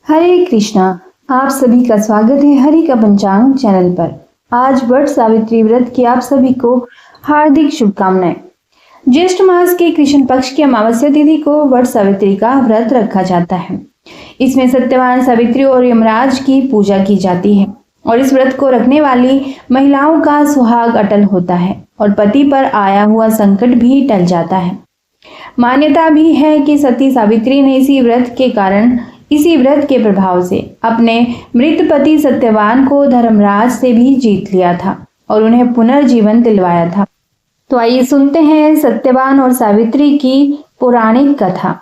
हरे कृष्णा। आप सभी का स्वागत है हरि का पंचांग चैनल पर। आज वट सावित्री व्रत की आप सभी को हार्दिक शुभकामनाएं। ज्येष्ठ मास के कृष्ण पक्ष की अमावस्या तिथि को वट सावित्री का व्रत रखा जाता है। इसमें सत्यवान सावित्री और यमराज की पूजा की जाती है और इस व्रत को रखने वाली महिलाओं का सुहाग अटल होता है और पति पर आया हुआ संकट भी टल जाता है। मान्यता भी है कि सती सावित्री ने इसी व्रत के प्रभाव से अपने मृत पति सत्यवान को धर्मराज से भी जीत लिया था और उन्हें पुनर्जीवन दिलवाया था। तो आइए सुनते हैं सत्यवान और सावित्री की पौराणिक कथा।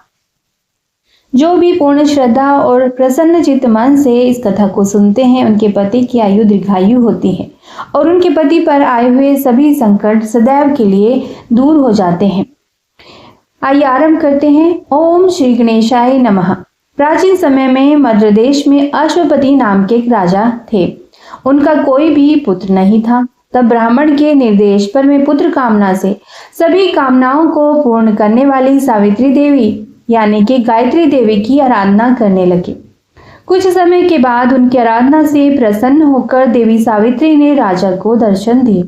जो भी पूर्ण श्रद्धा और प्रसन्न चित्त मन से इस कथा को सुनते हैं उनके पति की आयु दीर्घायु होती है और उनके पति पर आए हुए सभी संकट सदैव के लिए दूर हो जाते हैं। आइए आरंभ करते हैं। ओम श्री गणेशाय नमः। प्राचीन समय में मद्र देश में अश्वपति नाम के एक राजा थे। उनका कोई भी पुत्र नहीं था। तब ब्राह्मण के निर्देश पर में पुत्र कामना से सभी कामनाओं को पूर्ण करने वाली सावित्री देवी यानी कि गायत्री देवी की आराधना करने लगे। कुछ समय के बाद उनकी आराधना से प्रसन्न होकर देवी सावित्री ने राजा को दर्शन दिए।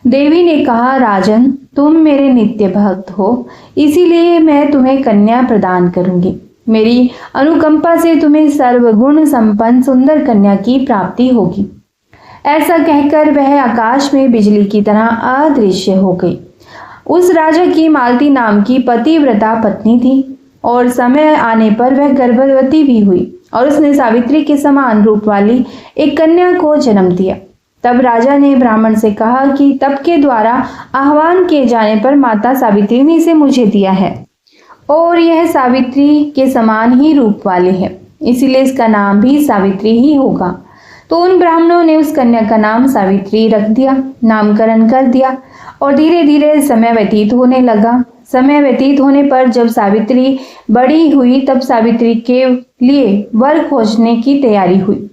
देवी ने कहा, राजन, तुम मेरे नित्य भक्त हो, इसीलिए मैं तुम्हें कन्या प्रदान करूंगी। मेरी अनुकंपा से तुम्हें सर्वगुण संपन्न सुंदर कन्या की प्राप्ति होगी। ऐसा कहकर वह आकाश में बिजली की तरह अदृश्य हो गई। उस राजा की मालती नाम की पतिव्रता पत्नी थी और समय आने पर वह गर्भवती भी हुई और उसने सावित्री के समान रूप वाली एक कन्या को जन्म दिया। तब राजा ने ब्राह्मण से कहा कि तप के द्वारा आह्वान किए जाने पर माता सावित्री ने इसे मुझे दिया है और यह सावित्री के समान ही रूप वाली है, इसीलिए इसका नाम भी सावित्री ही होगा। तो उन ब्राह्मणों ने उस कन्या का नाम सावित्री रख दिया, नामकरण कर दिया और धीरे धीरे समय व्यतीत होने लगा। समय व्यतीत होने पर जब सावित्री बड़ी हुई तब सावित्री के लिए वर खोजने की तैयारी हुई।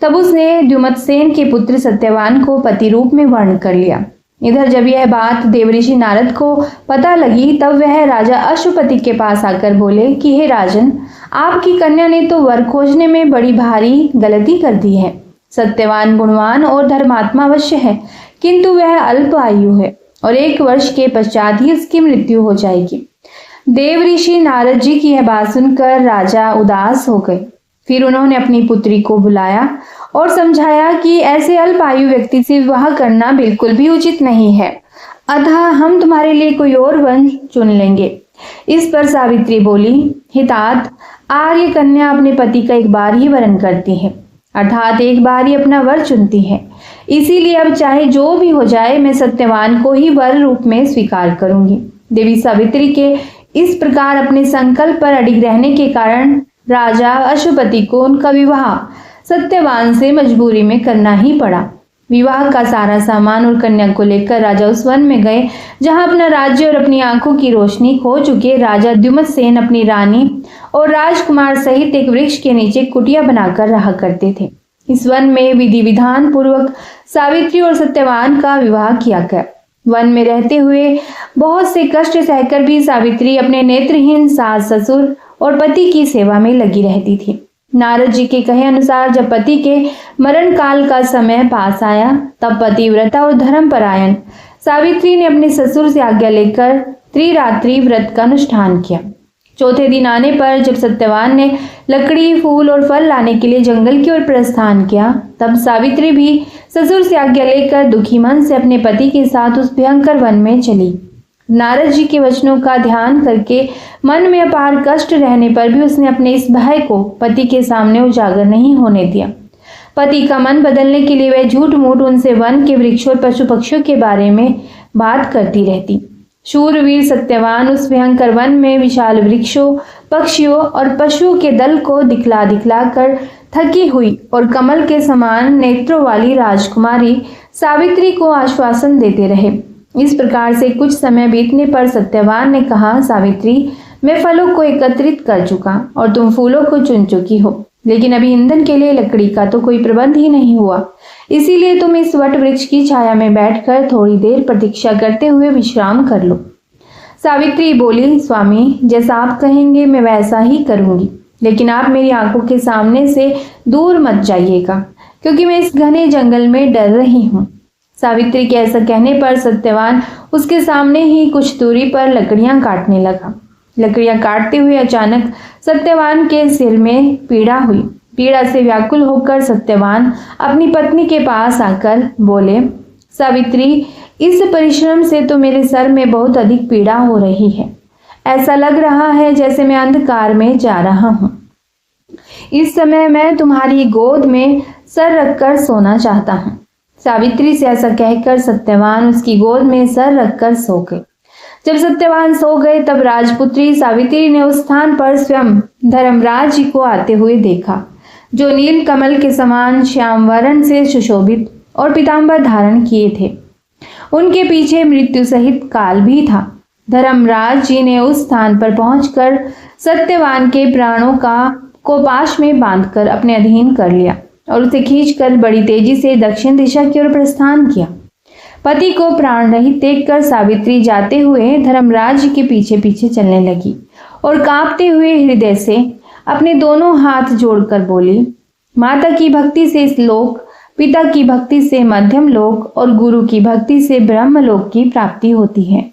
तब उसने द्युमत्सेन के पुत्र सत्यवान को पति रूप में वर्ण कर लिया। इधर जब यह बात देवऋषि नारद को पता लगी तब वह राजा अश्वपति के पास आकर बोले कि हे राजन, आपकी कन्या ने तो वर खोजने में बड़ी भारी गलती कर दी है। सत्यवान गुणवान और धर्मात्मा अवश्य है, किंतु वह अल्प आयु है और 1 वर्ष के पश्चात ही उसकी मृत्यु हो जाएगी। देवऋषि नारद जी की यह बात सुनकर राजा उदास हो गए। फिर उन्होंने अपनी पुत्री को बुलाया और समझाया कि ऐसे अल्प आयु व्यक्ति से विवाह करना बिल्कुल भी उचित नहीं है, अतः हम तुम्हारे लिए कोई और वन चुन लेंगे। इस पर सावित्री बोली, हितात, आर्य कन्या अपने पति का एक बार ही वरण करती है, अर्थात एक बार ही अपना वर चुनती है। इसीलिए अब चाहे जो भी हो जाए मैं सत्यवान को ही वर रूप में स्वीकार करूंगी। देवी सावित्री के इस प्रकार अपने संकल्प पर अडिग रहने के कारण राजा अश्वपति को उनका विवाह सत्यवान से मजबूरी में करना ही पड़ा। विवाह का सारा सामान और कन्या को लेकर राजा उस वन में गए जहां अपना राज्य और अपनी आंखों की रोशनी खो चुके राजा द्युमत्सेन अपनी रानी और राजकुमार सहित एक वृक्ष के नीचे कुटिया बनाकर रहा करते थे। इस वन में विधि विधान पूर्वक सावित्री और सत्यवान का विवाह किया गया। वन में रहते हुए बहुत से कष्ट सहकर भी सावित्री अपने नेत्रहीन सास ससुर और पति की सेवा में लगी रहती थी। नारद जी के कहे अनुसार जब पति के मरण काल का समय पास आया तब पतिव्रता और धर्मपरायण सावित्री ने अपने ससुर से आज्ञा लेकर त्रिरात्रि व्रत का अनुष्ठान किया। चौथे दिन आने पर जब सत्यवान ने लकड़ी, फूल और फल लाने के लिए जंगल की ओर प्रस्थान किया तब सावित्री भी ससुर से आज्ञा लेकर दुखी मन से अपने पति के साथ उस भयंकर वन में चली। नारद जी के वचनों का ध्यान करके मन में अपार कष्ट रहने पर भी उसने अपने इस भय को पति के सामने उजागर नहीं होने दिया। पति का मन बदलने के लिए वह झूठ मूठ उनसे वन के वृक्षों और पशु पक्षियों के बारे में बात करती रहती। शूरवीर सत्यवान उस भयंकर वन में विशाल वृक्षों, पक्षियों और पशुओं के दल को दिखला दिखला कर थकी हुई और कमल के समान नेत्रों वाली राजकुमारी सावित्री को आश्वासन देते रहे। इस प्रकार से कुछ समय बीतने पर सत्यवान ने कहा, सावित्री, मैं फलों को एकत्रित कर चुका और तुम फूलों को चुन चुकी हो, लेकिन अभी ईंधन के लिए लकड़ी का तो कोई प्रबंध ही नहीं हुआ। इसीलिए तुम इस वट वृक्ष की छाया में बैठकर थोड़ी देर प्रतीक्षा करते हुए विश्राम कर लो। सावित्री बोली, स्वामी, जैसा आप कहेंगे मैं वैसा ही करूंगी। लेकिन आप मेरी आंखों के सामने से दूर मत जाइएगा, क्योंकि मैं इस घने जंगल में डर रही हूँ। सावित्री के ऐसा कहने पर सत्यवान उसके सामने ही कुछ दूरी पर लकड़ियां काटने लगा। लकड़ियां काटते हुए अचानक सत्यवान के सिर में पीड़ा हुई। पीड़ा से व्याकुल होकर सत्यवान अपनी पत्नी के पास आकर बोले, सावित्री, इस परिश्रम से तो मेरे सर में बहुत अधिक पीड़ा हो रही है। ऐसा लग रहा है जैसे मैं अंधकार में जा रहा हूँ। इस समय मैं तुम्हारी गोद में सर रखकर सोना चाहता हूँ। सावित्री से ऐसा कहकर सत्यवान उसकी गोद में सर रखकर सो गए। जब सत्यवान सो गए तब राजपुत्री सावित्री ने उस स्थान पर स्वयं धर्मराज जी को आते हुए देखा, जो नील कमल के समान श्याम वर्ण से सुशोभित और पीतांबर धारण किए थे। उनके पीछे मृत्यु सहित काल भी था। धर्मराज जी ने उस स्थान पर पहुंचकर सत्यवान के प्राणों को पाश में बांधकर अपने अधीन कर लिया और उसे खींचकर बड़ी तेजी से दक्षिण दिशा की ओर प्रस्थान किया। पति को प्राण रहित देखकर सावित्री जाते हुए धर्मराज जी के पीछे पीछे चलने लगी और कांपते हुए हृदय से अपने दोनों हाथ जोड़कर बोली, माता की भक्ति से इस लोक, पिता की भक्ति से मध्यम लोक और गुरु की भक्ति से ब्रह्म लोक की प्राप्ति होती है।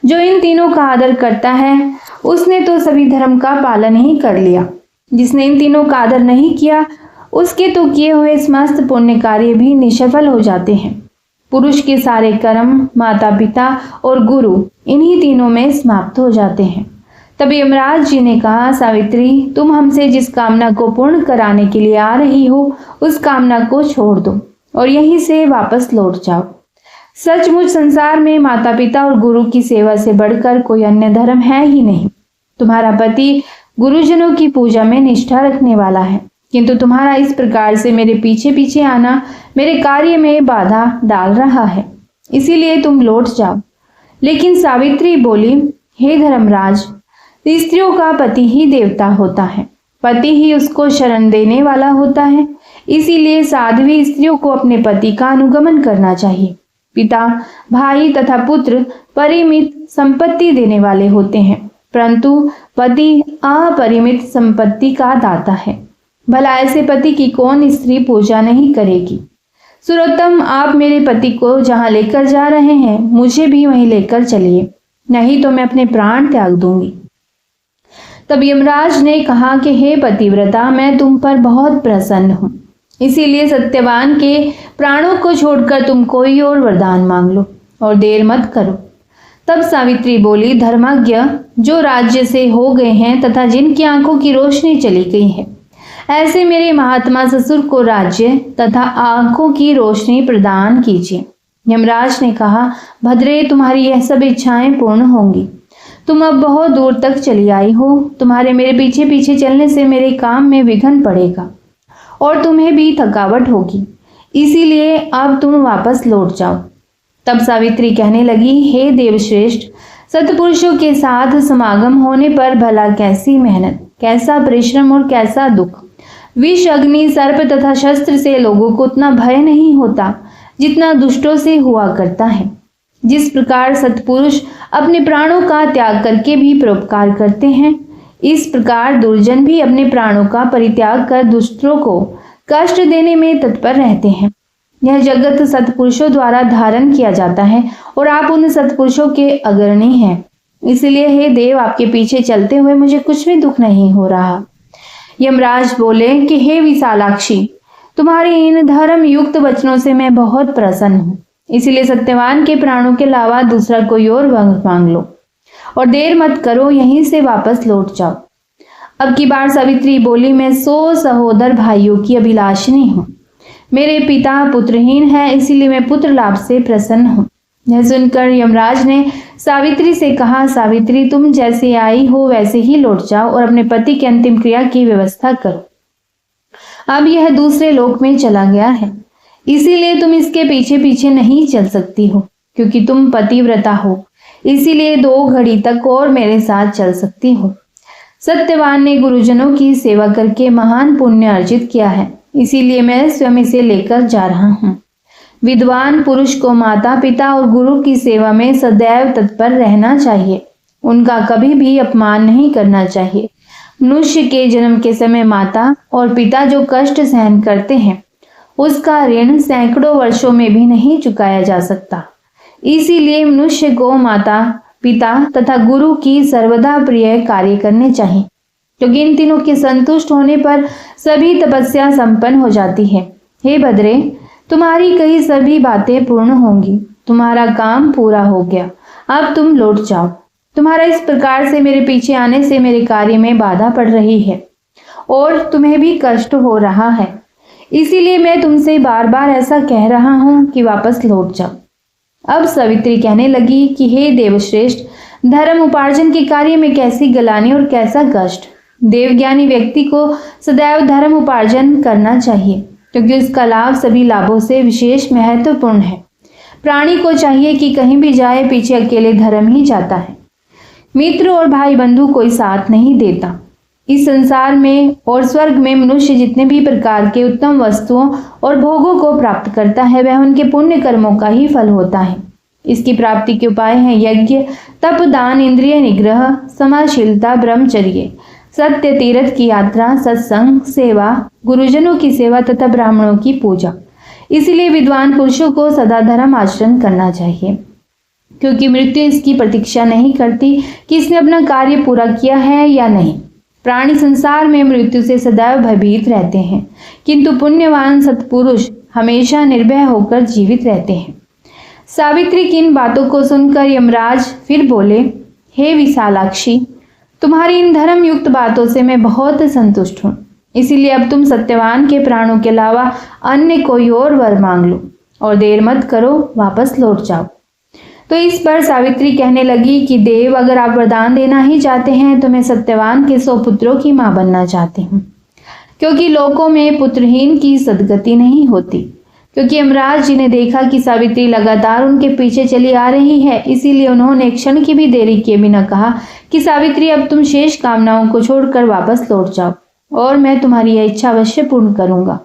जो इन तीनों का आदर करता है उसने तो सभी धर्म का पालन ही कर लिया। जिसने इन तीनों का आदर नहीं किया उसके तो किए हुए समस्त पुण्य कार्य भी निष्फल हो जाते हैं। पुरुष के सारे कर्म माता पिता और गुरु इन्हीं तीनों में समाप्त हो जाते हैं। तब यमराज जी ने कहा, सावित्री, तुम हमसे जिस कामना को पूर्ण कराने के लिए आ रही हो उस कामना को छोड़ दो और यहीं से वापस लौट जाओ। सचमुच संसार में माता पिता और गुरु की सेवा से बढ़कर कोई अन्य धर्म है ही नहीं। तुम्हारा पति गुरुजनों की पूजा में निष्ठा रखने वाला है, किंतु तुम्हारा इस प्रकार से मेरे पीछे पीछे आना मेरे कार्य में बाधा डाल रहा है, इसीलिए तुम लौट जाओ। लेकिन सावित्री बोली, हे धर्मराज, स्त्रियों का पति ही देवता होता है, पति ही उसको शरण देने वाला होता है, इसीलिए साध्वी स्त्रियों को अपने पति का अनुगमन करना चाहिए। पिता, भाई तथा पुत्र परिमित संपत्ति देने वाले होते हैं, परंतु पति अपरिमित संपत्ति का दाता है। भला ऐसे पति की कौन स्त्री पूजा नहीं करेगी। सुरोत्तम, आप मेरे पति को जहां लेकर जा रहे हैं मुझे भी वहीं लेकर चलिए, नहीं तो मैं अपने प्राण त्याग दूंगी। तब यमराज ने कहा कि हे पतिव्रता, मैं तुम पर बहुत प्रसन्न हूँ, इसीलिए सत्यवान के प्राणों को छोड़कर तुम कोई और वरदान मांग लो और देर मत करो। तब सावित्री बोली, धर्मज्ञ जो राज्य से हो गए हैं तथा जिनकी आंखों की रोशनी चली गई है, ऐसे मेरे महात्मा ससुर को राज्य तथा आंखों की रोशनी प्रदान कीजिए। यमराज ने कहा, भद्रे, तुम्हारी यह सब इच्छाएं पूर्ण होंगी। तुम अब बहुत दूर तक चली आई हो, तुम्हारे मेरे पीछे पीछे चलने से मेरे काम में विघ्न पड़ेगा और तुम्हें भी थकावट होगी, इसीलिए अब तुम वापस लौट जाओ। तब सावित्री कहने लगी, हे देवश्रेष्ठ, सत्पुरुषों के साथ समागम होने पर भला कैसी मेहनत, कैसा परिश्रम और कैसा दुख। विष, अग्नि, सर्प तथा शस्त्र से लोगों को उतना भय नहीं होता जितना दुष्टों से हुआ करता है। जिस प्रकार सत्पुरुष अपने प्राणों का त्याग करके भी परोपकार करते हैं, इस प्रकार दुर्जन भी अपने प्राणों का परित्याग कर दुष्टों को कष्ट देने में तत्पर रहते हैं। यह जगत सत्पुरुषों द्वारा धारण किया जाता है और आप उन सत्पुरुषों के अग्रणी हैं, इसलिए हे देव, आपके पीछे चलते हुए मुझे कुछ भी दुख नहीं हो रहा। यमराज बोले कि हे विशालाक्षी, तुम्हारे इन धर्म युक्त वचनों से मैं बहुत प्रसन्न हूँ, इसीलिए सत्यवान के प्राणों के अलावा दूसरा कोई और वर मांग लो और देर मत करो, यहीं से वापस लौट जाओ। अब की बार सावित्री बोली, मैं 100 सहोदर भाइयों की अभिलाषिनी हूँ। मेरे पिता पुत्रहीन है, इसीलिए मैं पुत्र लाभ से प्रसन्न हूँ। यह सुनकर यमराज ने सावित्री से कहा, सावित्री, तुम जैसे आई हो वैसे ही लौट जाओ और अपने पति की अंतिम क्रिया की व्यवस्था करो। अब यह दूसरे लोक में चला गया है, इसीलिए तुम इसके पीछे पीछे नहीं चल सकती हो, क्योंकि तुम पतिव्रता हो, इसीलिए 2 घड़ी तक और मेरे साथ चल सकती हो। सत्यवान ने गुरुजनों की सेवा करके महान पुण्य अर्जित किया है, इसीलिए मैं स्वयं इसे लेकर जा रहा हूँ। विद्वान पुरुष को माता पिता और गुरु की सेवा में सदैव तत्पर रहना चाहिए, उनका कभी भी अपमान नहीं करना चाहिए। मनुष्य के जन्म के समय माता और पिता जो कष्ट सहन करते हैं उसका ऋण सैकड़ों वर्षों में भी नहीं चुकाया जा सकता। इसीलिए मनुष्य को माता, पिता तथा गुरु की सर्वदा प्रिय कार्य करने चाहिए, क्योंकि इन तीनों के संतुष्ट होने पर सभी तपस्या संपन्न हो जाती है। हे भद्रे, तुम्हारी कही सभी बातें पूर्ण होंगी। तुम्हारा काम पूरा हो गया, अब तुम लौट जाओ। तुम्हारा इस प्रकार से मेरे पीछे आने से मेरे कार्य में बाधा पड़ रही है और तुम्हें भी कष्ट हो रहा है। इसीलिए मैं तुमसे बार बार ऐसा कह रहा हूं कि वापस लौट जाओ। अब सावित्री कहने लगी कि हे देवश्रेष्ठ, धर्म उपार्जन के कार्य में कैसी गलानी और कैसा कष्ट। देवज्ञानी व्यक्ति को सदैव धर्म उपार्जन करना चाहिए, क्योंकि उसका लाभ सभी लाभों से विशेष महत्वपूर्ण है। प्राणी को चाहिए कि कहीं भी जाए पीछे अकेले धर्म ही जाता है। मित्र और भाई बंधु कोई साथ नहीं देता। इस संसार में और स्वर्ग में मनुष्य जितने भी प्रकार के उत्तम वस्तुओं और भोगों को प्राप्त करता है वह उनके पुण्य कर्मों का ही फल होता है। इसकी प्राप्ति के उपाय हैं यज्ञ, तप, दान, इंद्रिय निग्रह, समाशीलता, ब्रह्मचर्य, सत्य, तीर्थ की यात्रा, सत्संग, सेवा, गुरुजनों की सेवा तथा ब्राह्मणों की पूजा। इसलिए विद्वान पुरुषों को सदा धर्म आचरण करना चाहिए, क्योंकि मृत्यु इसकी प्रतीक्षा नहीं करती कि इसने अपना कार्य पूरा किया है या नहीं। प्राणी संसार में मृत्यु से सदैव भयभीत रहते हैं, किंतु पुण्यवान सत्पुरुष हमेशा निर्भय होकर जीवित रहते हैं। सावित्री की इन बातों को सुनकर यमराज फिर बोले, हे विशालाक्षी, तुम्हारी इन धर्म युक्त बातों से मैं बहुत संतुष्ट हूँ। इसीलिए अब तुम सत्यवान के प्राणों के अलावा अन्य कोई और वर मांग लो और देर मत करो, वापस लौट जाओ। तो इस पर सावित्री कहने लगी कि देव, अगर आप वरदान देना ही चाहते हैं तो मैं सत्यवान के 100 पुत्रों की मां बनना चाहती हूँ, क्योंकि लोकों में पुत्रहीन की सदगति नहीं होती। क्योंकि यमराज जी ने देखा कि सावित्री लगातार उनके पीछे चली आ रही है, इसीलिए उन्होंने क्षण की भी देरी किए बिना कहा कि सावित्री, अब तुम शेष कामनाओं को छोड़कर वापस लौट जाओ और मैं तुम्हारी यह इच्छा अवश्य पूर्ण करूंगा।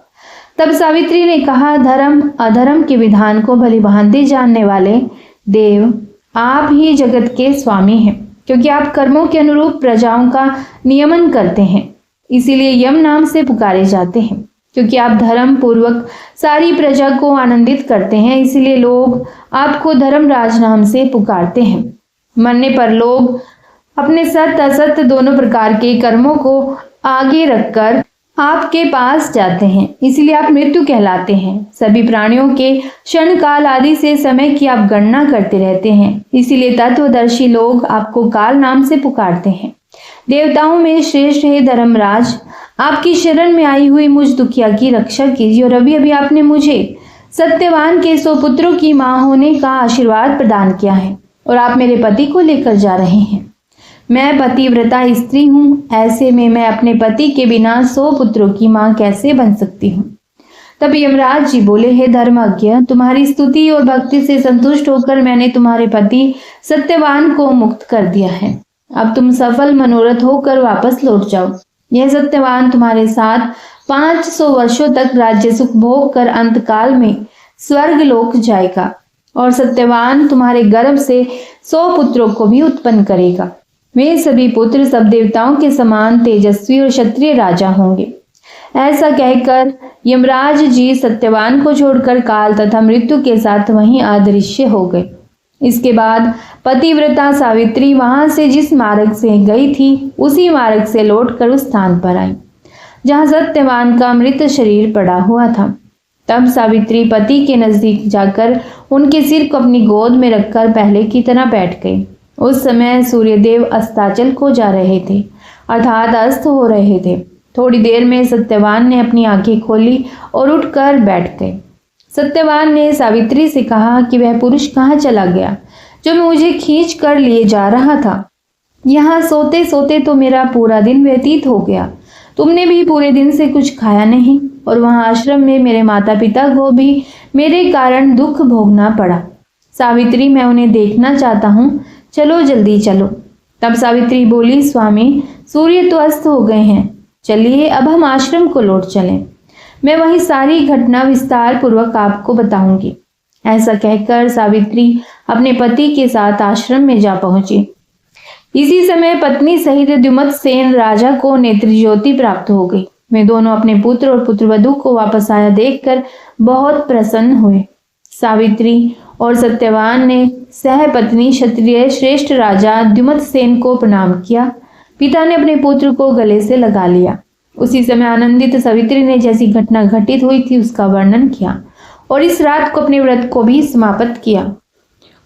तब सावित्री ने कहा, धर्म अधर्म के विधान को भली भांति जानने वाले देव, आप ही जगत के स्वामी हैं, क्योंकि आप कर्मों के अनुरूप प्रजाओं का नियमन करते हैं। इसीलिए यम नाम से पुकारे जाते हैं, क्योंकि आप धर्म पूर्वक सारी प्रजा को आनंदित करते हैं। इसीलिए लोग आपको धर्मराज नाम से पुकारते हैं। मरने पर लोग अपने सत्य असत्य दोनों प्रकार के कर्मों को आगे रखकर आपके पास जाते हैं, इसलिए आप मृत्यु कहलाते हैं। सभी प्राणियों के क्षण काल आदि से समय की आप गणना करते रहते हैं, इसीलिए तत्वदर्शी लोग आपको काल नाम से पुकारते हैं। देवताओं में श्रेष्ठ है धर्मराज, आपकी शरण में आई हुई मुझ दुखिया की रक्षा कीजिए। और अभी अभी आपने मुझे सत्यवान के 100 पुत्रों की मां होने का आशीर्वाद प्रदान किया है और आप मेरे पति को लेकर जा रहे हैं। मैं पतिव्रता स्त्री हूँ, ऐसे में मैं अपने पति के बिना 100 पुत्रों की मां कैसे बन सकती हूँ। तब यमराज जी बोले, हे धर्मज्ञ, तुम्हारी स्तुति और भक्ति से संतुष्ट होकर मैंने तुम्हारे पति सत्यवान को मुक्त कर दिया है। अब तुम सफल मनोरथ होकर वापस लौट जाओ। यह सत्यवान तुम्हारे साथ 500 वर्षों तक राज्य सुख भोग कर अंतकाल में स्वर्ग लोक जाएगा और सत्यवान तुम्हारे गर्भ से 100 पुत्रों को भी उत्पन्न करेगा। वे सभी पुत्र सब देवताओं के समान तेजस्वी और क्षत्रिय राजा होंगे। ऐसा कहकर यमराज जी सत्यवान को छोड़कर काल तथा मृत्यु के साथ वहीं अदृश्य हो गए। इसके बाद पतिव्रता सावित्री वहां से जिस मार्ग से गई थी उसी मार्ग से लौटकर उस स्थान पर आई जहां सत्यवान का मृत शरीर पड़ा हुआ था। तब सावित्री पति के नजदीक जाकर उनके सिर को अपनी गोद में रखकर पहले की तरह बैठ गई। उस समय सूर्यदेव अस्ताचल को जा रहे थे, अर्थात अस्त हो रहे थे। थोड़ी देर में सत्यवान ने अपनी आंखें खोली और उठकर बैठ गए। सत्यवान ने सावित्री से कहा कि वह पुरुष कहाँ चला गया जो मुझे खींच कर लिए जा रहा था। यहाँ सोते सोते तो मेरा पूरा दिन व्यतीत हो गया। तुमने भी पूरे दिन से कुछ खाया नहीं और वहाँ आश्रम में मेरे माता पिता को भी मेरे कारण दुख भोगना पड़ा। सावित्री, मैं उन्हें देखना चाहता हूँ, चलो जल्दी चलो। तब सावित्री बोली, स्वामी, सूर्य तो अस्त हो गए हैं, चलिए अब हम आश्रम को लौट चलें। मैं वही सारी घटना विस्तार पूर्वक आपको बताऊंगी। ऐसा कहकर सावित्री अपने पति के साथ आश्रम में जा पहुंची। इसी समय पत्नी सहित द्युमत सेन राजा को नेत्र ज्योति प्राप्त हो गई। वे दोनों अपने पुत्र और पुत्रवधू को वापस आया देखकर बहुत प्रसन्न हुए। सावित्री और सत्यवान ने सहपत्नी क्षत्रिय श्रेष्ठ राजा द्युमत सेन को प्रणाम किया। पिता ने अपने पुत्र को गले से लगा लिया। उसी समय आनंदित सावित्री ने जैसी घटना घटित हुई थी उसका वर्णन किया और इस रात को अपने व्रत को भी समाप्त किया।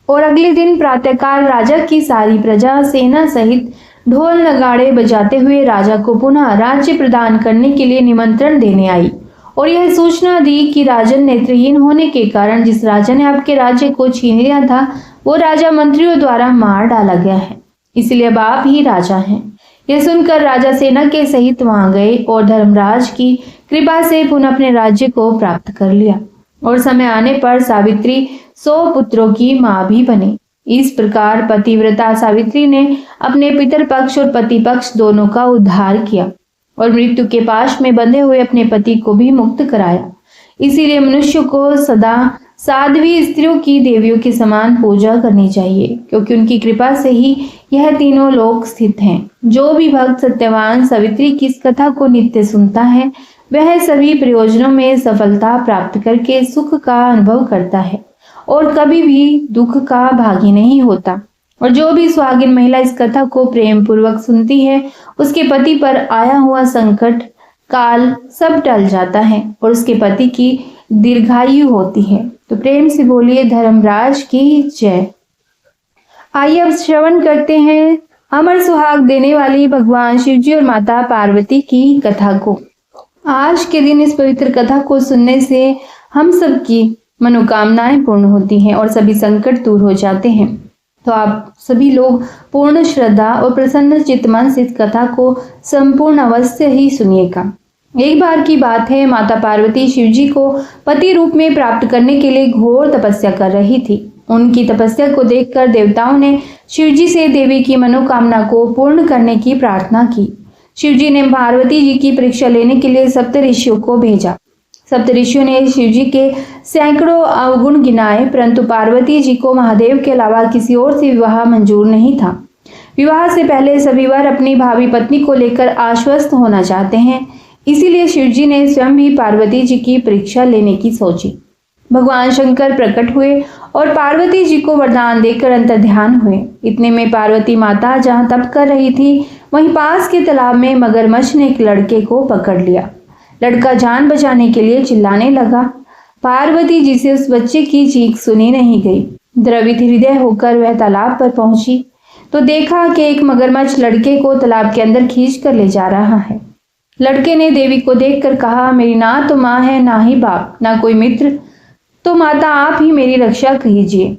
और अगले दिन प्रातःकाल राजा की सारी प्रजा सेना सहित ढोल नगाड़े बजाते हुए राजा को पुनः राज्य प्रदान करने के लिए निमंत्रण देने आई और यह सूचना दी कि राजन नेत्रहीन होने के कारण जिस राजा ने आपके राज्य को छीन लिया था वो राजा मंत्रियों द्वारा मार डाला गया है, इसलिए अब आप ही राजा हैं। यह सुनकर राजा सेना के सहित वहां गए और धर्मराज की कृपा से पुनः अपने राज्य को प्राप्त कर लिया और समय आने पर सावित्री 100 पुत्रों की मां भी बनी। इस प्रकार पतिव्रता सावित्री ने अपने पितर पक्ष और पति पक्ष दोनों का उद्धार किया और मृत्यु के पाश में बंधे हुए अपने पति को भी मुक्त कराया। इसीलिए मनुष्य को सदा साध्वी स्त्रियों की देवियों के समान पूजा करनी चाहिए, क्योंकि उनकी कृपा से ही यह तीनों लोक स्थित हैं। जो भी भक्त सत्यवान सावित्री की इस कथा को नित्य सुनता है वह सभी प्रयोजनों में सफलता प्राप्त करके सुख का अनुभव करता है और कभी भी दुख का भागी नहीं होता। और जो भी सुहागिन महिला इस कथा को प्रेम पूर्वक सुनती है उसके पति पर आया हुआ संकट काल सब टल जाता है और उसके पति की दीर्घायु होती है। तो प्रेम से बोलिए धर्मराज की जय। आइए अब श्रवण करते हैं अमर सुहाग देने वाली भगवान शिवजी और माता पार्वती की कथा को। आज के दिन इस पवित्र कथा को सुनने से हम सबकी मनोकामनाएं पूर्ण होती हैं और सभी संकट दूर हो जाते हैं। तो आप सभी लोग पूर्ण श्रद्धा और प्रसन्न चित्त मन से इस कथा को संपूर्ण अवश्य ही सुनिएगा। एक बार की बात है, माता पार्वती शिवजी को पति रूप में प्राप्त करने के लिए घोर तपस्या कर रही थी। उनकी तपस्या को देखकर देवताओं ने शिवजी से देवी की मनोकामना को पूर्ण करने की प्रार्थना की। शिवजी ने पार्वती जी की परीक्षा लेने के लिए सप्त ऋषियों को भेजा। सप्त ऋषियों ने शिवजी के सैकड़ों अवगुण गिनाए, परंतु पार्वती जी को महादेव के अलावा किसी और से विवाह मंजूर नहीं था। विवाह से पहले सभी वर अपनी भावी पत्नी को लेकर आश्वस्त होना चाहते हैं, इसीलिए शिवजी ने स्वयं भी पार्वती जी की परीक्षा लेने की सोची। भगवान शंकर प्रकट हुए और पार्वती जी को वरदान देकर अंतर्ध्यान हुए। इतने में पार्वती माता जहाँ तप कर रही थी वहीं पास के तालाब में मगरमच्छ ने एक लड़के को पकड़ लिया। लड़का जान बचाने के लिए चिल्लाने लगा। पार्वती जी से उस बच्चे की चीख सुनी नहीं गई। द्रवित हृदय होकर वह तालाब पर पहुंची तो देखा कि एक मगरमच्छ लड़के को तालाब के अंदर खींच कर ले जा रहा है। लड़के ने देवी को देखकर कहा, मेरी ना तो माँ है ना ही बाप ना कोई मित्र, तो माता आप ही मेरी रक्षा कीजिए।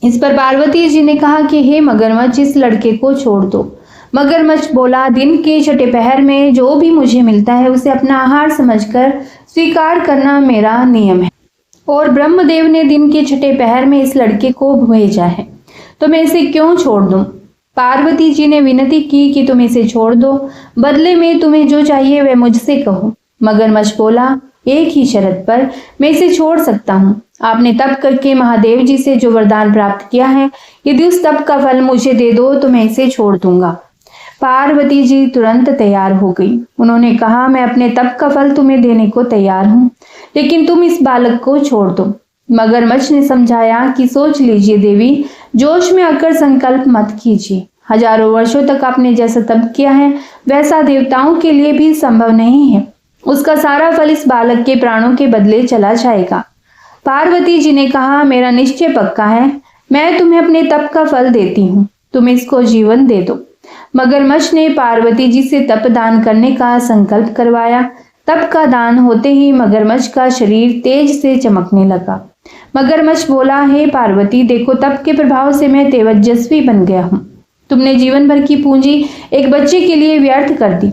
इस पर पार्वती जी ने कहा कि हे मगरमच्छ, इस लड़के को छोड़ दो। मगरमच्छ बोला, दिन के छठे पहर में जो भी मुझे मिलता है उसे अपना आहार समझकर स्वीकार करना मेरा नियम है और ब्रह्मदेव ने दिन के छठे पहर में इस लड़के को भेजा है, तो मैं इसे क्यों छोड़ दूं? पार्वती जी ने विनती की कि तुम इसे छोड़ दो, बदले में तुम्हें जो चाहिए वह मुझसे कहो। मगरमच्छ बोला, एक ही शर्त पर मैं इसे छोड़ सकता हूँ। आपने तप करके महादेव जी से जो वरदान प्राप्त किया है, यदि उस तप का फल मुझे दे दो तो मैं इसे छोड़ दूंगा। पार्वती जी तुरंत तैयार हो गई। उन्होंने कहा, मैं अपने तप का फल तुम्हें देने को तैयार हूँ, लेकिन तुम इस बालक को छोड़ दो। मगरमच्छ ने समझाया कि सोच लीजिए देवी, जोश में आकर संकल्प मत कीजिए। हजारों वर्षों तक आपने जैसा तप किया है वैसा देवताओं के लिए भी संभव नहीं है। उसका सारा फल इस बालक के प्राणों के बदले चला जाएगा। पार्वती जी ने कहा, मेरा निश्चय पक्का है, मैं तुम्हें अपने तप का फल देती हूँ, तुम इसको जीवन दे दो। मगरमच्छ ने पार्वती जी से तप दान करने का संकल्प करवाया। तप का दान होते ही मगरमच्छ का शरीर तेज से चमकने लगा। मगरमच्छ बोला, हे पार्वती, देखो तप के प्रभाव से मैं तेजस्वी बन गया हूँ। तुमने जीवन भर की पूंजी एक बच्चे के लिए व्यर्थ कर दी।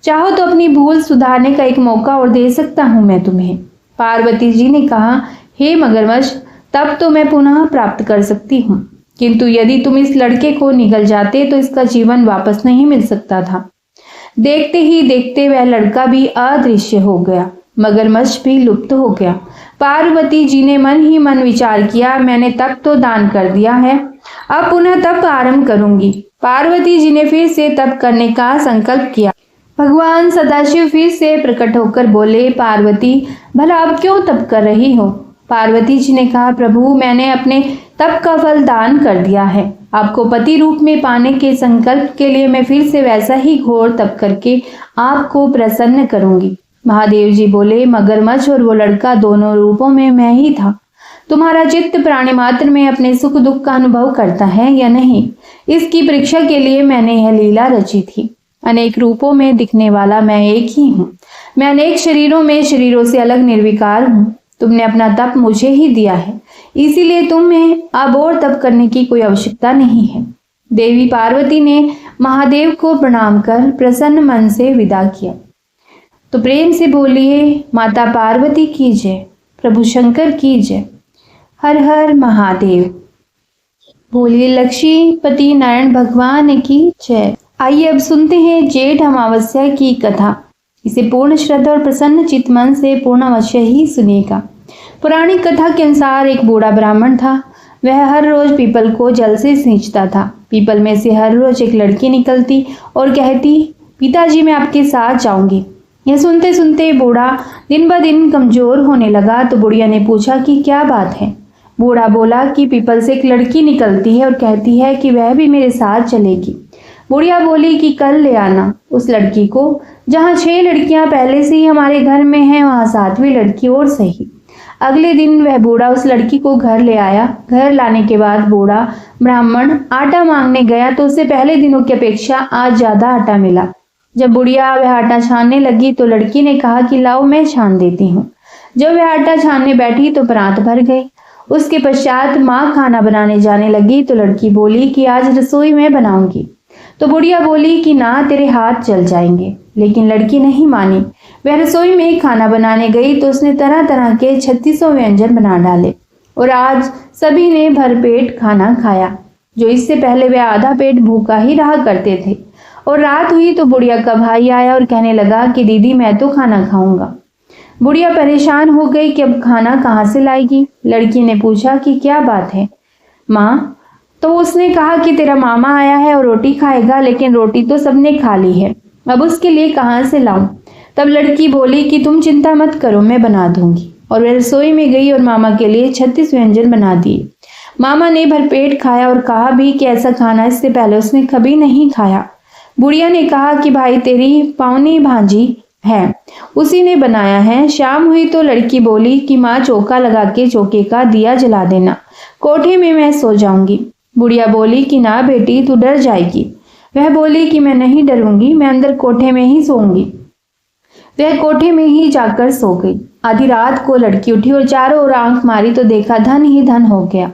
चाहो तो अपनी भूल सुधारने का एक मौका और दे सकता हूँ मैं तुम्हें। पार्वती जी ने कहा, हे मगरमच्छ, तब तो मैं पुनः प्राप्त कर सकती हूँ, किंतु यदि तुम इस लड़के को निगल जाते तो इसका जीवन वापस नहीं मिल सकता था। देखते ही देखते वह लड़का भी अदृश्य हो गया। मगरमच्छ भी लुप्त हो गया। पार्वती जी ने मन ही मन विचार किया, मैंने तप तो दान कर दिया है, अब पुनः तप आरंभ करूंगी। पार्वती जी ने फिर से तप करने का संकल्प किया। भगवान सदाशिव फिर से प्रकट होकर बोले, पार्वती भला अब क्यों तप कर रही हो? पार्वती जी ने कहा, प्रभु मैंने अपने तप का फल दान कर दिया है। आपको पति रूप में पाने के संकल्प के लिए मैं फिर से वैसा ही घोर तप करके आपको प्रसन्न करूंगी। महादेव जी बोले, मगरमच्छ और वो लड़का दोनों रूपों में मैं ही था। तुम्हारा चित्त प्राणी मात्र में अपने सुख दुख का अनुभव करता है या नहीं, इसकी परीक्षा के लिए मैंने यह लीला रची थी। अनेक रूपों में दिखने वाला मैं एक ही हूँ। मैं अनेक शरीरों में शरीरों से अलग निर्विकार हूँ। तुमने अपना तप मुझे ही दिया है, इसीलिए तुम्हें अब और तप करने की कोई आवश्यकता नहीं है। देवी पार्वती ने महादेव को प्रणाम कर प्रसन्न मन से विदा किया। तो प्रेम से बोलिए, माता पार्वती की जय, प्रभु शंकर की जय, हर हर महादेव। बोलिए लक्ष्मीपति नारायण भगवान की जय। आइए अब सुनते हैं जेठ अमावस्या की कथा। इसे पूर्ण श्रद्धा और प्रसन्न चित्त मन से पूर्ण अवश्य ही सुनिएगा। पौराणिक कथा के अनुसार एक बूढ़ा ब्राह्मण था। वह हर रोज पीपल को जल से सींचता था। पीपल में से हर रोज एक लड़की निकलती और कहती, पिताजी मैं आपके साथ जाऊंगी। यह सुनते सुनते बूढ़ा दिन ब दिन कमजोर होने लगा। तो बुढ़िया ने पूछा कि क्या बात है? बूढ़ा बोला कि पीपल से एक लड़की निकलती है और कहती है कि वह भी मेरे साथ चलेगी। बुढ़िया बोली कि कल ले आना उस लड़की को। जहाँ 6 लड़कियां पहले से ही हमारे घर में हैं, वहाँ 7वीं लड़की और सही। अगले दिन वह बूढ़ा उस लड़की को घर ले आया। घर लाने के बाद बूढ़ा ब्राह्मण आटा मांगने गया तो उसे पहले दिनों की अपेक्षा आज ज्यादा आटा मिला। जब बुढ़िया वह आटा छानने लगी तो लड़की ने कहा कि लाओ मैं छान देती हूँ। जब वह आटा छानने बैठी तो प्रांत भर गई। उसके पश्चात माँ खाना बनाने जाने लगी तो लड़की बोली कि आज रसोई में बनाऊंगी। तो बुढ़िया बोली कि ना, तेरे हाथ जल जाएंगे। लेकिन लड़की नहीं मानी। वह रसोई में खाना बनाने गई तो उसने तरह तरह के 3600 व्यंजन बना डाले और आज सभी ने भरपेट खाना खाया, जो इससे पहले वह आधा पेट भूखा ही रहा करते थे। और रात हुई तो बुढ़िया का भाई आया और कहने लगा कि दीदी मैं तो खाना खाऊंगा। बुढ़िया परेशान हो गई कि अब खाना कहाँ से लाएगी। लड़की ने पूछा कि क्या बात है माँ? तो उसने कहा कि तेरा मामा आया है और रोटी खाएगा, लेकिन रोटी तो सबने खा ली है, अब उसके लिए कहाँ से लाऊं? तब लड़की बोली कि तुम चिंता मत करो, मैं बना दूंगी। और वह रसोई में गई और मामा के लिए 36 व्यंजन बना दिए। मामा ने भरपेट खाया और कहा भी कि ऐसा खाना इससे पहले उसने कभी नहीं खाया। बुढ़िया ने कहा कि भाई तेरी पावनी भांजी है, उसी ने बनाया है। शाम हुई तो लड़की बोली कि माँ चौका लगा के चौके का दिया जला देना, कोठे में मैं सो जाऊंगी। बुढ़िया बोली कि ना बेटी तू डर जाएगी। वह बोली कि मैं नहीं डरूंगी, मैं अंदर कोठे में ही सोऊंगी। वह कोठे में ही जाकर सो गई। आधी रात को लड़की उठी और चारों ओर आंख मारी तो देखा धन ही धन हो गया।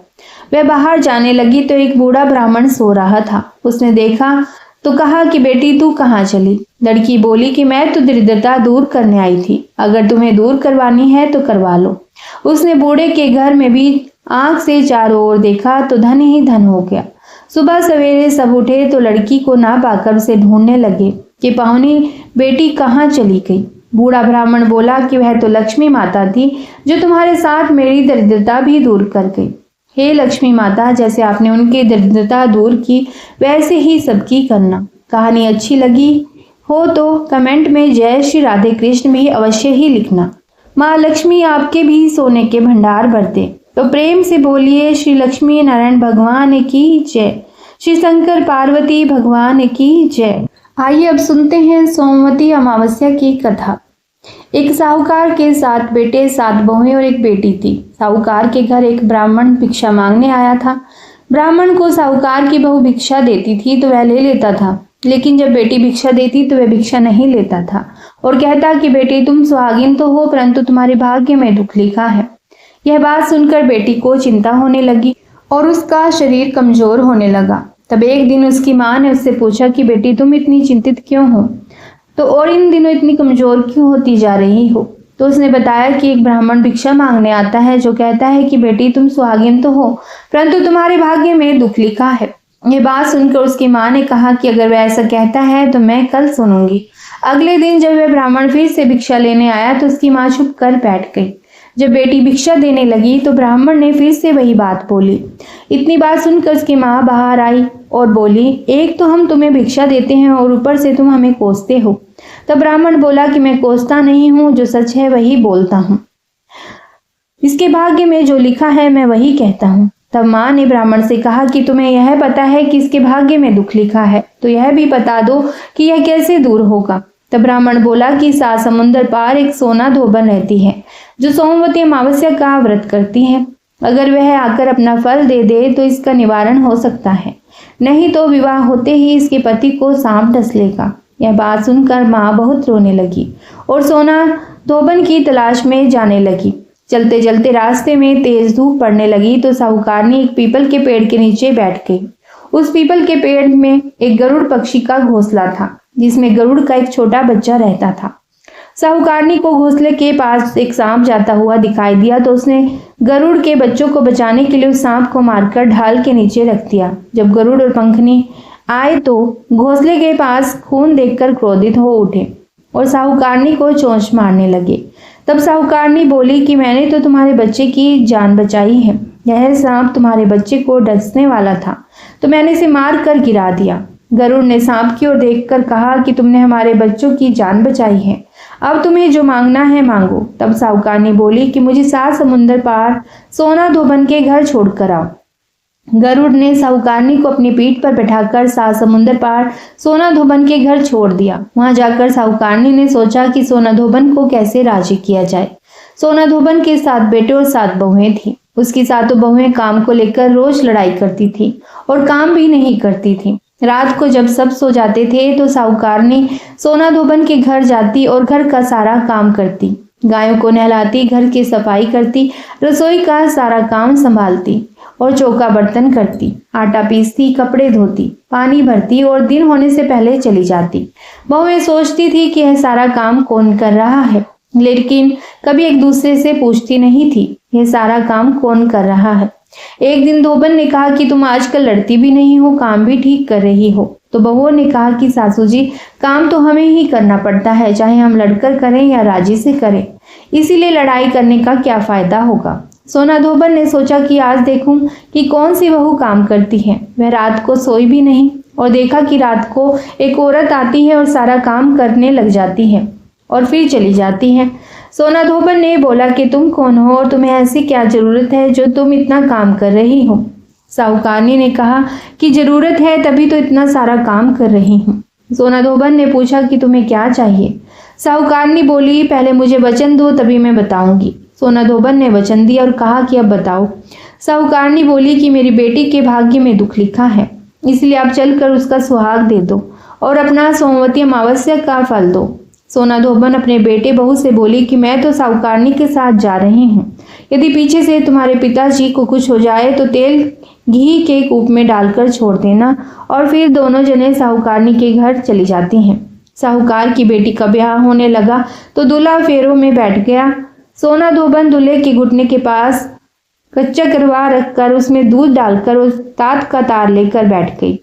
वह बाहर जाने लगी तो एक बूढ़ा ब्राह्मण सो रहा था। उसने देखा तो कहा कि बेटी तू कहाँ चली? लड़की बोली कि मैं तो दरिद्रता दूर करने आई थी, अगर तुम्हें दूर करवानी है तो करवा लो। उसने बूढ़े के घर में भी आंख से चारों ओर देखा तो धन ही धन हो गया। सुबह सवेरे सब उठे तो लड़की को ना पाकर उसे ढूंढने लगे कि पाहुनी बेटी कहाँ चली गई। बूढ़ा ब्राह्मण बोला कि वह तो लक्ष्मी माता थी, जो तुम्हारे साथ मेरी दरिद्रता भी दूर कर गई। हे लक्ष्मी माता, जैसे आपने उनकी दरिद्रता दूर की वैसे ही सबकी करना। कहानी अच्छी लगी हो तो कमेंट में जय श्री राधे कृष्ण भी अवश्य ही लिखना। माँ लक्ष्मी आपके भी सोने के भंडार भरते। तो प्रेम से बोलिए श्री लक्ष्मी नारायण भगवान की जय, श्री शंकर पार्वती भगवान की जय। आइए अब सुनते हैं सोमवती अमावस्या की कथा। एक साहूकार के 7 बेटे 7 बहुएं और एक बेटी थी। साहूकार के घर एक ब्राह्मण भिक्षा मांगने आया था। ब्राह्मण को साहूकार की बहू भिक्षा देती थी तो वह ले लेता था, लेकिन जब बेटी भिक्षा देती तो वह भिक्षा नहीं लेता था और कहता कि बेटी तुम सुहागिन तो हो, परंतु तुम्हारे भाग्य में दुख लिखा है। यह बात सुनकर बेटी को चिंता होने लगी और उसका शरीर कमजोर होने लगा। तब एक दिन उसकी माँ ने उससे पूछा कि बेटी तुम इतनी चिंतित क्यों हो, तो और इन दिनों इतनी कमजोर क्यों होती जा रही हो? तो उसने बताया कि एक ब्राह्मण भिक्षा मांगने आता है जो कहता है कि बेटी तुम सुहागिन तो हो, परंतु तुम्हारे भाग्य में दुख लिखा है। ये बात सुनकर उसकी माँ ने कहा कि अगर वह ऐसा कहता है तो मैं कल सुनूंगी। अगले दिन जब वह ब्राह्मण फिर से भिक्षा लेने आया तो उसकी माँ छुप कर बैठ गई। जब बेटी भिक्षा देने लगी तो ब्राह्मण ने फिर से वही बात बोली। इतनी बात सुनकर उसकी माँ बाहर आई और बोली, एक तो हम तुम्हें भिक्षा देते हैं और ऊपर से तुम हमें कोसते हो। तब ब्राह्मण बोला कि मैं कोसता नहीं हूँ, जो सच है वही बोलता हूँ। इसके भाग्य में जो लिखा है मैं वही कहता हूँ। तब माँ ने ब्राह्मण से कहा कि तुम्हें यह पता है कि इसके भाग्य में दुख लिखा है, तो यह भी बता दो कि यह कैसे दूर होगा। तब ब्राह्मण बोला कि 7 समुंदर पार एक सोना धोबन रहती है, जो सोमवती अमावस्या का व्रत करती है। अगर वह आकर अपना फल दे दे तो इसका निवारण हो सकता है, नहीं तो विवाह होते ही इसके पति को सांप डस लेगा। यह बात सुनकर माँ बहुत रोने लगी और सोना धोबन की तलाश में जाने लगी। चलते चलते रास्ते में तेज धूप पड़ने लगी तो साहूकारनी एक पीपल के पेड़ के नीचे बैठ गई। उस पीपल के पेड़ में एक गरुड़ पक्षी का घोंसला था, जिसमें गरुड़ का एक छोटा बच्चा रहता था। साहूकारनी को घोंसले के पास एक सांप जाता हुआ दिखाई दिया तो उसने गरुड़ के बच्चों को बचाने के लिए उस सांप को मारकर ढाल के नीचे रख दिया। जब गरुड़ और पंखनी आए तो घोंसले के पास खून देखकर क्रोधित हो उठे और साहूकारनी को चोंच मारने लगे। तब साहूकारनी बोली कि मैंने तो तुम्हारे बच्चे की जान बचाई है। यह सांप तुम्हारे बच्चे को डसने वाला था तो मैंने इसे मार कर गिरा दिया। गरुड़ ने सांप की ओर देखकर कहा कि तुमने हमारे बच्चों की जान बचाई है, अब तुम्हें जो मांगना है मांगो। तब साहूकारनी बोली कि मुझे 7 समुंदर पार सोना धोबन के घर छोड़कर आओ। गरुड़ ने साहूकारनी को अपनी पीठ पर बैठाकर 7 समुंदर पार सोना धोबन के घर छोड़ दिया। वहां जाकर साहूकारनी ने सोचा कि सोना धोबन को कैसे राजी किया जाए। सोना धोबन के 7 बेटे और 7 बहुएं थी। उसकी 7 बहुएं काम को लेकर रोज लड़ाई करती थी और काम भी नहीं करती थी। रात को जब सब सो जाते थे तो साहूकारनी सोना धोबन के घर जाती और घर का सारा काम करती। गायों को नहलाती, घर की सफाई करती, रसोई का सारा काम संभालती और चौका बर्तन करती, आटा पीसती, कपड़े धोती, पानी भरती और दिन होने से पहले चली जाती। बहुएं सोचती थी कि यह सारा काम कौन कर रहा है, लेकिन कभी एक दूसरे से पूछती नहीं थी यह सारा काम कौन कर रहा है। एक दिन धोबन ने कहा कि तुम आजकल लड़ती भी नहीं हो, काम भी ठीक कर रही हो। तो बहुओं ने कहा कि सासू जी, काम तो हमें ही करना पड़ता है, चाहे हम लड़कर करें या राजी से करें, इसीलिए लड़ाई करने का क्या फायदा होगा। सोना धोबन ने सोचा कि आज देखूं कि कौन सी बहू काम करती है। वह रात को सोई भी नहीं और देखा कि रात को एक औरत आती है और सारा काम करने लग जाती है और फिर चली जाती है। सोना धोबन ने बोला कि तुम कौन हो और तुम्हें ऐसी क्या जरूरत है जो तुम इतना काम कर रही हो। साहूकारनी ने कहा कि जरूरत है तभी तो इतना सारा काम कर रही हूँ। सोना धोबन ने पूछा कि तुम्हें क्या चाहिए। साहूकारनी बोली, पहले मुझे वचन दो तभी मैं बताऊंगी। सोना धोबन ने वचन दिया और कहा कि अब बताओ। साहूकारनी बोली कि मेरी बेटी के भाग्य में दुख लिखा है, इसलिए आप चलकर उसका सुहाग दे दो और अपना सोमवती अमावस्या का फल दो। सोना धोबन अपने बेटे बहू से बोली कि मैं तो साहूकारनी के साथ जा रही हूँ, यदि पीछे से तुम्हारे पिताजी को कुछ हो जाए तो तेल घी के कूप में डालकर छोड़ देना। और फिर दोनों जने साहूकारनी के घर चली जाती हैं। साहूकार की बेटी का ब्याह होने लगा तो दूल्हा फेरों में बैठ गया। सोना धोबन दूल्हे के घुटने के पास कच्चा करवा रखकर उसमें दूध डालकर उस तात का तार लेकर बैठ गई।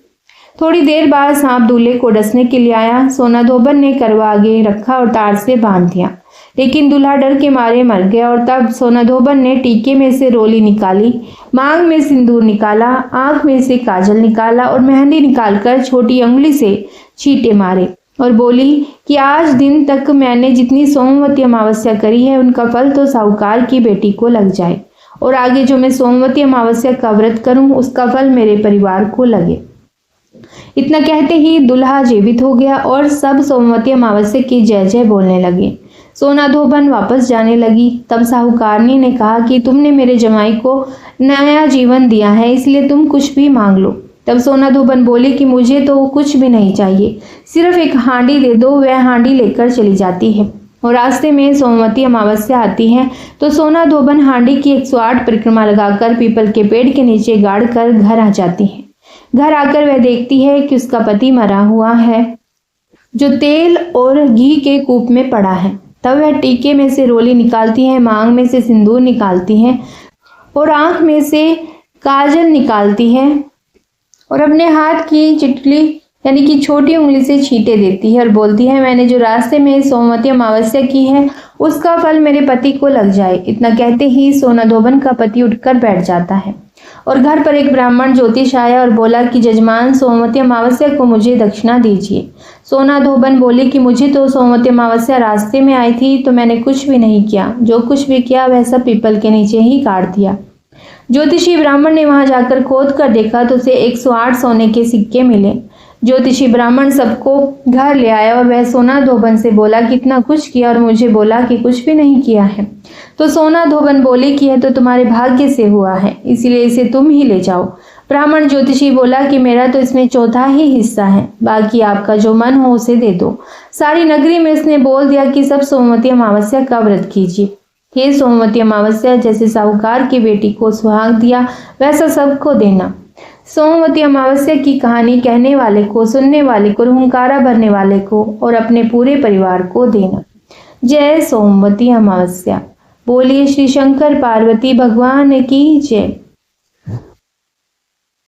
थोड़ी देर बाद सांप दूल्हे को डसने के लिए आया। सोना धोबन ने करवा आगे रखा और तार से बांध दिया, लेकिन दूल्हा डर के मारे मर गया। और तब सोना धोबन ने टीके में से रोली निकाली, मांग में सिंदूर निकाला, आंख में से काजल निकाला और मेहंदी निकालकर छोटी उंगली से छींटे मारे और बोली कि आज दिन तक मैंने जितनी सोमवती अमावस्या करी है उनका फल तो साहूकार की बेटी को लग जाए, और आगे जो मैं सोमवती अमावस्या का व्रत करूं उसका फल मेरे परिवार को लगे। इतना कहते ही दूल्हा जीवित हो गया और सब सोमवती अमावस्या की जय जय बोलने लगे। सोना धोबन वापस जाने लगी। तब साहूकारनी ने कहा कि तुमने मेरे जमाई को नया जीवन दिया है, इसलिए तुम कुछ भी मांग लो। तब सोना धोबन बोली कि मुझे तो कुछ भी नहीं चाहिए, सिर्फ एक हांडी दे दो। वह हांडी लेकर चली जाती है और रास्ते में सोमवती अमावस्या आती है तो सोना धोबन हांडी की 108 परिक्रमा लगाकर पीपल के पेड़ के नीचे गाड़ कर घर आ जाती है। घर आकर वह देखती है कि उसका पति मरा हुआ है, जो तेल और घी के कूप में पड़ा है। तब वह टीके में से रोली निकालती है, मांग में से सिंदूर निकालती है और आंख में से काजल निकालती है और अपने हाथ की चिटली यानी कि छोटी उंगली से छींटे देती है और बोलती है, मैंने जो रास्ते में सोमवती अमावस्या की है उसका फल मेरे पति को लग जाए। इतना कहते ही सोना धोबन का पति उठकर बैठ जाता है और घर पर एक ब्राह्मण ज्योतिष आया और बोला कि जजमान, सोमवती अमावस्या को मुझे दक्षिणा दीजिए। सोना धोबन बोली कि मुझे तो सोमवती अमावस्या रास्ते में आई थी तो मैंने कुछ भी नहीं किया, जो कुछ भी किया वह सब पीपल के नीचे ही काट दिया। ज्योतिषी ब्राह्मण ने वहां जाकर खोद कर देखा तो उसे 108 सोने के सिक्के मिले। ज्योतिषी ब्राह्मण सबको घर ले आया और वह सोना धोबन से बोला कि इतना कुछ किया और मुझे बोला कि कुछ भी नहीं किया है। तो सोना धोबन बोली कि यह तो तुम्हारे भाग्य से हुआ है, इसलिए इसे तुम ही ले जाओ। ब्राह्मण ज्योतिषी बोला कि मेरा तो इसमें चौथा ही हिस्सा है, बाकी आपका जो मन हो उसे दे दो। सारी नगरी में इसने बोल दिया कि सब सोमवती अमावस्या का व्रत कीजिए। हे सोमवती अमावस्या, जैसे साहूकार की बेटी को सुहाग दिया वैसा सबको देना। सोमवती अमावस्या की कहानी कहने वाले को, सुनने वाले को, हुंकारा भरने वाले को और अपने पूरे परिवार को देना। जय सोमवती अमावस्या। बोलिए श्री शंकर पार्वती भगवान की जय।